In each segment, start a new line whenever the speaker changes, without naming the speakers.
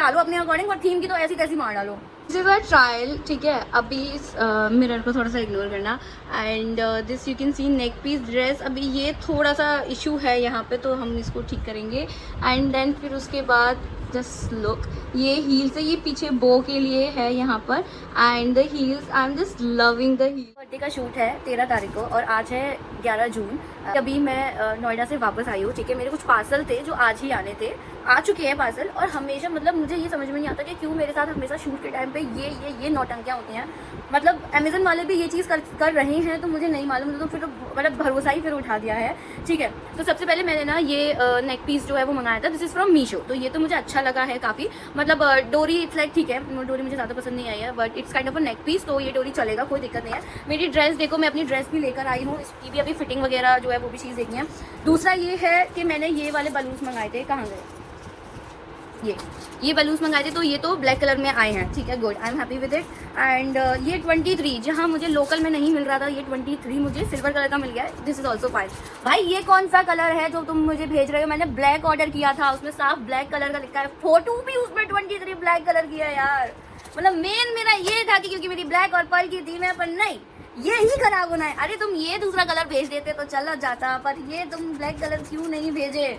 डालो अपने अकॉर्डिंग, और थीम की तो ऐसी तैसी मार डालो।
दिस इज अ ट्रायल, ठीक है। अभी इस मिरर को थोड़ा सा इग्नोर करना। And this you can see neck piece dress. अभी ये थोड़ा सा इशू है यहाँ पे, तो हम इसको ठीक करेंगे। एंड देन फिर उसके बाद जस्ट लुक, ये हील्स है, ये पीछे बो के लिए है यहाँ पर। And the heels, I am just loving the heels.
Birthday का शूट है 13 तारीख को और आज है 11 जून। अभी मैं नोएडा से वापस आई हूँ, ठीक है। मेरे कुछ पार्सल थे जो आज ही आने थे, आ चुके हैं पार्सल। और हमेशा मतलब मुझे ये समझ में नहीं आता कि क्यों मेरे साथ हमेशा शूट के टाइम पे ये नौटंकियाँ होती हैं। मतलब अमेजन वाले भी ये चीज़ कर रहे हैं, तो मुझे नहीं मालूम, तो फिर तो मतलब भरोसा ही फिर उठा दिया है, ठीक है। तो सबसे पहले मैंने ना ये नेक पीस जो है वो मंगाया था, दिस इज़ फ्रॉम मीशो। तो ये तो मुझे अच्छा लगा है काफ़ी, मतलब डोरी इट्स लाइक ठीक है, डोरी मुझे ज़्यादा पसंद नहीं आई है, but it's kind of a neck piece, तो ये डोरी चलेगा, कोई दिक्कत नहीं है। मेरी ड्रेस देखो, मैं अपनी ड्रेस भी लेकर आई हूँ, इसकी भी अभी फिटिंग वगैरह जो है वो भी चीज़ देखनी है। दूसरा ये है कि मैंने ये वाले बलून्स मंगाए थे, कहाँ गए ये बलून्स मंगाए थे, तो ये तो ब्लैक कलर में आए हैं, ठीक है, good, I am happy with it. And ये 23 जहाँ मुझे लोकल में नहीं मिल रहा था, ये 23 मुझे सिल्वर कलर का मिल गया है, दिस इज ऑल्सो फाइन। भाई ये कौन सा कलर है जो तुम मुझे भेज रहे हो? मैंने ब्लैक ऑर्डर किया था, उसमें साफ ब्लैक कलर का लिखा है, फोटो भी उसमें 23 ब्लैक कलर की है यार। मतलब मेन मेरा ये था कि क्योंकि मेरी ब्लैक और पर्ल की थी, मैं पर नहीं, ये ही खराब होना है। अरे तुम ये दूसरा कलर भेज देते तो चला जाता, पर ये तुम ब्लैक कलर क्यों नहीं भेजे?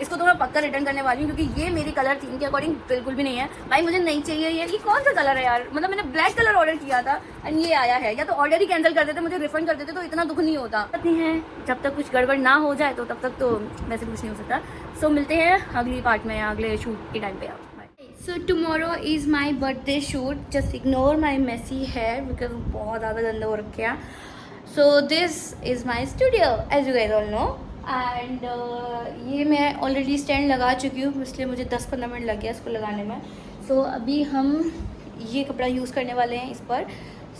इसको तो मैं पक्का रिटर्न करने वाली हूँ, क्योंकि ये मेरी कलर थीम के अकॉर्डिंग बिल्कुल भी नहीं है। भाई मुझे नहीं चाहिए ये कौन सा कलर है यार? मतलब मैंने ब्लैक कलर ऑर्डर किया था एंड ये आया है। या तो ऑर्डर ही कैंसिल कर देते, मुझे रिफंड कर देते, तो इतना दुख नहीं होता। नहीं है, जब तक कुछ गड़बड़ ना हो जाए तो तब तक तो वैसे कुछ नहीं हो सकता। सो मिलते हैं अगली पार्ट में या अगले शूट के टाइम पे। So tomorrow is my birthday shoot, just ignore my messy hair because बहुत ज़्यादा गंदा हो रखे हैं। So this is my studio as you guys all know. एंड ये मैं ऑलरेडी स्टैंड लगा चुकी हूँ, इसलिए मुझे 10-15 मिनट लग गया इसको लगाने में। सो अभी हम ये कपड़ा यूज़ करने वाले हैं इस पर।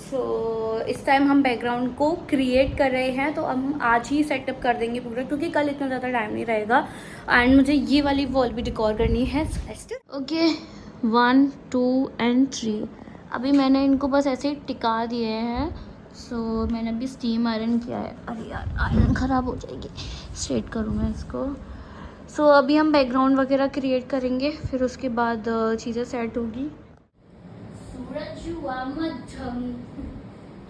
सो इस टाइम हम बैकग्राउंड को क्रिएट कर रहे हैं, तो हम आज ही सेटअप कर देंगे पूरा, क्योंकि कल इतना ज़्यादा टाइम नहीं रहेगा। एंड मुझे ये वाली वॉल भी डेकोर करनी है। Okay 1 2 and 3। अभी मैंने इनको बस ऐसे ही टिका दिए हैं। सो मैंने अभी स्टीम आयरन किया है। अरे यार आयरन ख़राब हो जाएगी, स्ट्रेट करूँ मैं इसको। सो अभी हम बैकग्राउंड वगैरह क्रिएट करेंगे, फिर उसके बाद चीज़ें सेट होगी। सूरज हुआ मध्यम,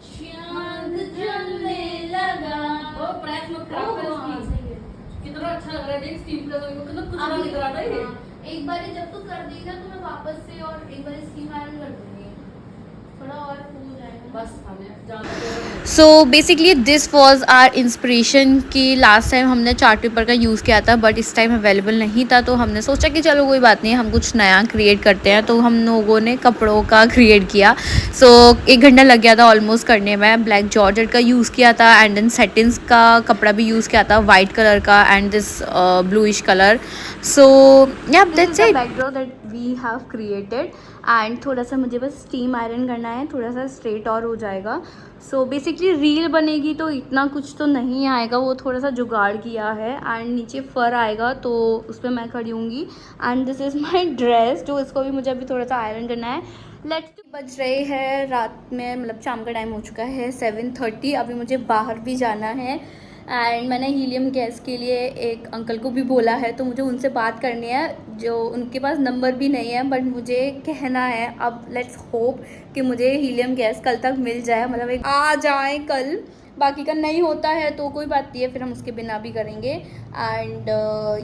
चांद जलने लगा। ओ प्रेस मत खराब कर इसकी। कितना अच्छा लग रहा है, देख स्टीम प्लस होगी, मतलब कुछ नहीं लग रहा था ये।
एक बार जब तू कर देगी ना, तो मैं वापस से और एक बार स्टीम आयरन कर दूंगी, थोड़ा और हो जाएगा बस। So basically this was our inspiration कि लास्ट टाइम हमने चार्ट पेपर का यूज़ किया था, बट इस टाइम अवेलेबल नहीं था, तो हमने सोचा कि चलो कोई बात नहीं, हम कुछ नया क्रिएट करते हैं। तो हम लोगों ने कपड़ों का क्रिएट किया। सो 1 घंटा लग गया था ऑलमोस्ट करने में। ब्लैक जॉर्जेट का यूज़ किया था, एंड देन सेटिन्स का कपड़ा भी यूज़ किया था, वाइट कलर का and this bluish colour. So yeah that's it, backdrop that we have created. And थोड़ा सा मुझे बस स्टीम आयरन करना है, थोड़ा सा स्ट्रेट और हो जाएगा। सो बेसिकली रील बनेगी तो इतना कुछ तो नहीं आएगा, वो थोड़ा सा जुगाड़ किया है। एंड नीचे फर आएगा, तो उस पर मैं खड़ी होंगी। And this is my dress, जो इसको भी मुझे अभी थोड़ा सा आयरन करना है। लेट्स बज रहे हैं रात में, मतलब शाम का टाइम हो चुका है 7:30। अभी मुझे बाहर भी जाना है। एंड मैंने हीलियम गैस के लिए एक अंकल को भी बोला है, तो मुझे उनसे बात करनी है, जो उनके पास नंबर भी नहीं है, बट मुझे कहना है। अब लेट्स होप कि मुझे हीलियम गैस कल तक मिल जाए, मतलब एक आ जाए कल। बाकी का नहीं होता है तो कोई बात नहीं है, फिर हम उसके बिना भी करेंगे। एंड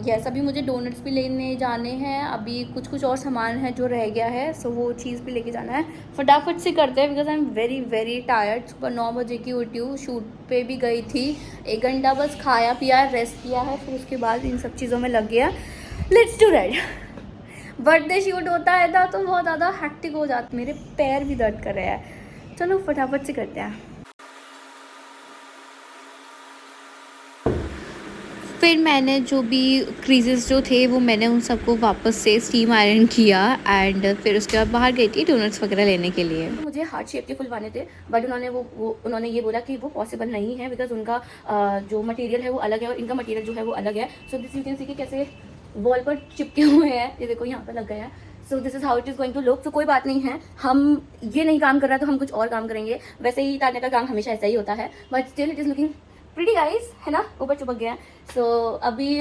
यस, अभी मुझे डोनट्स भी लेने जाने हैं, अभी कुछ और सामान है जो रह गया है, सो वो चीज़ भी लेके जाना है। फटाफट से करते हैं, because I am very very tired. सुबह 9 बजे की उठी हूँ, शूट पे भी गई थी, 1 घंटा बस खाया पिया रेस्ट किया है, फिर उसके बाद इन सब चीज़ों में लग गया। Let's do that. Birthday shoot होता है ना तो बहुत ज़्यादा हैक्टिक हो जाता, मेरे पैर भी दर्द कर रहे हैं। चलो फटाफट से करते हैं। फिर मैंने जो भी क्रीजेस जो थे वो मैंने उन सबको वापस से स्टीम आयरन किया। एंड फिर उसके बाद बाहर गई थी डोनट्स वगैरह लेने के लिए। तो मुझे हार्ट शेप के फुलवाने थे, बट उन्होंने ये बोला कि वो पॉसिबल नहीं है, बिकॉज उनका जो मटेरियल है वो अलग है और इनका मटेरियल जो है वो अलग है। सो दिस यू कैन सी कि कैसे वॉल पर चिपके हुए हैं, ये देखो यहाँ पर लग गए हैं। So this is how it is going to look. तो कोई बात नहीं है, हम ये नहीं काम कर रहा तो हम कुछ और काम करेंगे। वैसे ही तारने का काम हमेशा ऐसा ही होता है, but still it is looking pretty guys, है ना, ऊपर चिपक गया है। सो अभी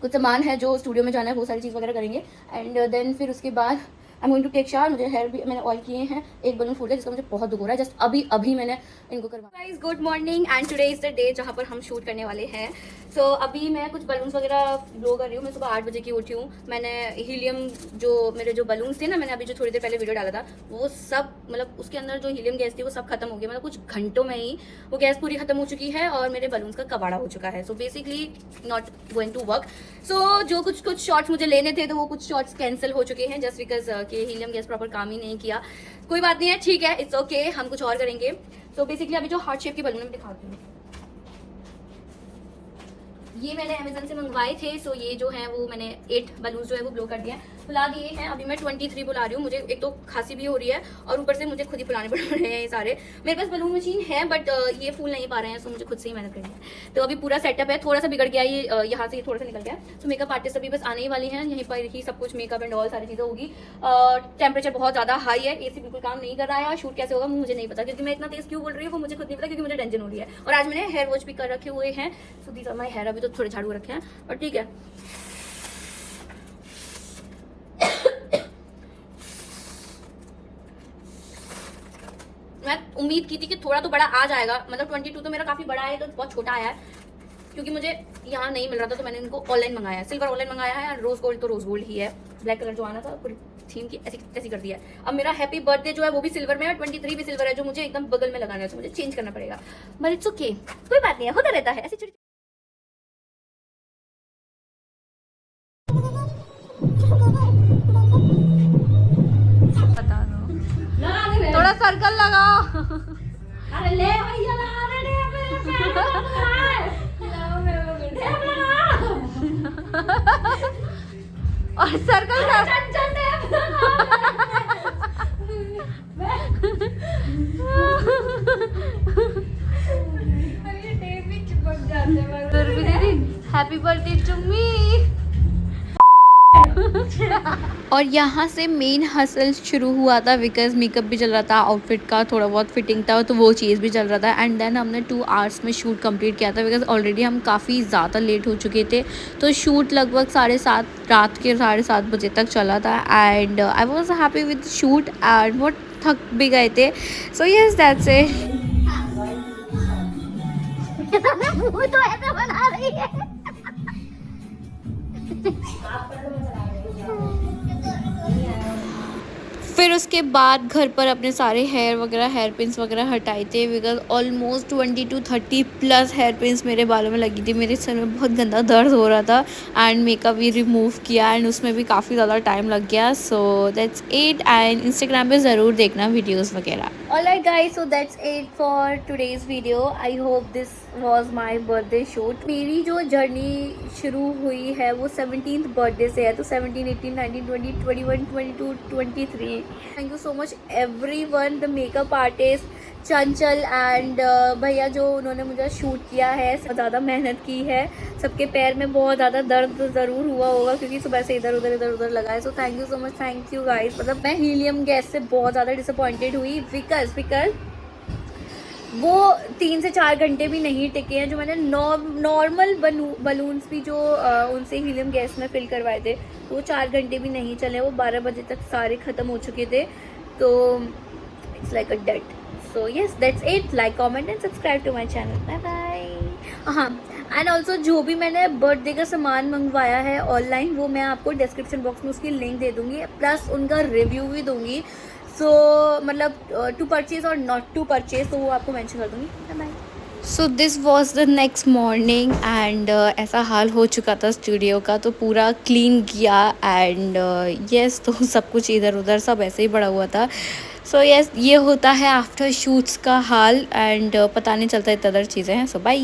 कुछ सामान है जो स्टूडियो में जाना है, वो सारी चीज़ वगैरह करेंगे। एंड देन फिर उसके बाद I am going to take shower. मुझे हेयर भी मैंने ऑयल किए हैं, एक बलून फूट गया जिसका मुझे बहुत दुख हो रहा है। जस्ट अभी मैंने इनको करवाया। Guys good morning and today is the day जहाँ पर हम शूट करने वाले हैं। सो अभी मैं कुछ बलून्स वगैरह ब्लो कर रही हूँ। मैं सुबह 8 बजे की उठी हूँ। मैंने हीलियम जो मेरे जो बलून्स थे ना, मैंने अभी जो थोड़ी देर पहले वीडियो डाला था, वो सब मतलब उसके अंदर जो हीलियम गैस थी वो सब खत्म हो गई। मतलब कुछ घंटों में ही वो गैस पूरी खत्म हो चुकी है और मेरे बलून्स का कबाड़ा हो चुका है। So basically not going to work. So जो कुछ शॉट्स मुझे लेने थे तो वो कुछ शॉट्स कैंसिल हो चुके हैं जस्ट बिकॉज कि हीलियम गैस प्रॉपर काम ही नहीं किया। कोई बात नहीं है, ठीक है, इट्स ओके, हम कुछ और करेंगे। सो बेसिकली अभी जो हार्ट शेप के बलून मैं दिखाती हूँ, ये मैंने अमेजन से मंगवाए थे। सो ये जो है वो मैंने 8 बलून्स जो है वो ब्लो कर दिए हैं, फुला दिए हैं। अभी मैं 23 बुला रही हूँ। मुझे एक तो खांसी भी हो रही है और ऊपर से मुझे खुद ही फुलाने पड़ रहे हैं ये सारे। मेरे पास बलून मशीन है बट ये फूल नहीं पा रहे हैं, सो मुझे खुद से ही मेहनत करनी है। तो अभी पूरा सेटअप है, थोड़ा सा बिगड़ गया ये, यहाँ से ये थोड़ा सा निकल गया। सो मेकअप आर्टिस्ट अभी बस आने ही वाली हैं, यहीं पर ही सब कुछ मेकअप एंड ऑल सारी चीज़ें होगी। टेम्परेचर बहुत ज़्यादा हाई है, AC बिल्कुल काम नहीं कर रहा है। शूट कैसे होगा मुझे नहीं पता, क्योंकि मैं इतना तेज क्यों बोल रही हूँ वो मुझे खुद नहीं पता, क्योंकि मुझे टेंशन हो रही है। और आज मैंने हेयर वॉश भी कर रखे हुए हैं। So these are my hair. अभी तो थोड़े झाड़ू रखे हैं और ठीक है। मैं उम्मीद की थी कि थोड़ा तो बड़ा आ जाएगा, मतलब 22 तो मेरा काफी बड़ा है, तो बहुत छोटा आया है क्योंकि मुझे यहाँ नहीं मिल रहा था। तो मैंने इनको ऑनलाइन मंगाया है। सिल्वर ऑनलाइन मंगाया है, रोज गोल्ड तो रोज गोल्ड ही है। ब्लैक कलर जो आना था पूरी थीम की ऐसी कर दिया है। अब मेरा हैप्पी बर्थडे जो है वो भी सिल्वर में है, 23 भी सिल्वर है, जो मुझे एकदम बगल में लगाना है। तो मुझे चेंज करना पड़ेगा, बट इट्स ओके, कोई बात नहीं है, होता रहता है ऐसी। बता दो, थोड़ा सर्कल लगाओ। अरे ले भैया लगा दे और circle happy birthday to me. और यहाँ से मेन हसल शुरू हुआ था बिकॉज मेकअप भी चल रहा था, आउटफिट का थोड़ा बहुत फिटिंग था, तो वो चीज़ भी चल रहा था। एंड देन हमने 2 आवर्स में शूट कंप्लीट किया था बिकॉज ऑलरेडी हम काफ़ी ज़्यादा लेट हो चुके थे। तो शूट लगभग 7:30 रात के 7:30 बजे तक चला था। And I was happy with shoot and बहुत थक भी गए थे। So yes that's it. तो ऐसा बना रही है। फिर उसके बाद घर पर अपने सारे हेयर पिन्स वगैरह हटाए थे because almost 20 to 30 plus hair pins मेरे बालों में लगी थी। मेरे सर में बहुत गंदा दर्द हो रहा था एंड मेकअप भी रिमूव किया एंड उसमें भी काफ़ी ज़्यादा टाइम लग गया। So that's it. And Instagram पे ज़रूर देखना वीडियोज़ वगैरह। Alright guys, so that's it for today's video. I hope this was my birthday shoot. मेरी जो जर्नी शुरू हुई है वो 17th बर्थडे से है, तो 17, 18, 19, 20, 21, 22, 23. Thank you so much everyone, the makeup artist Chanchal and भैया जो उन्होंने मुझे शूट किया है। ज़्यादा मेहनत की है, सबके पैर में बहुत ज़्यादा दर्द ज़रूर हुआ होगा क्योंकि सुबह से इधर उधर लगा है। So thank you so much, thank you guys. मतलब मैं हीलियम गैस से बहुत ज़्यादा डिसअपॉइंटेड हुई बिकॉज वो 3 से 4 घंटे भी नहीं टिके हैं। जो मैंने नॉर्मल बलून्स भी जो उनसे हीलियम गैस में फिल करवाए थे तो वो 4 घंटे भी नहीं चले, वो 12 बजे तक सारे ख़त्म हो चुके थे। तो it's like a date. So yes, that's it. Like, comment and subscribe to my channel. Bye bye. हाँ, एंड ऑल्सो जो भी मैंने बर्थडे का सामान मंगवाया है ऑनलाइन वो मैं आपको डिस्क्रिप्शन बॉक्स में उसकी लिंक दे दूँगी, प्लस उनका रिव्यू भी दूँगी। सो मतलब टू परचेज और नॉट टू परचेज, तो वो आपको मेंशन कर दूँगी। Bye bye. So this was the next morning and ऐसा हाल हो चुका था स्टूडियो का, तो पूरा क्लीन किया एंड यस तो सब कुछ इधर उधर सब ऐसे ही पड़ा हुआ था। सो यस ये होता है आफ्टर शूट्स का हाल एंड पता नहीं चलता इतना अदर चीज़ें हैं। सो बाय।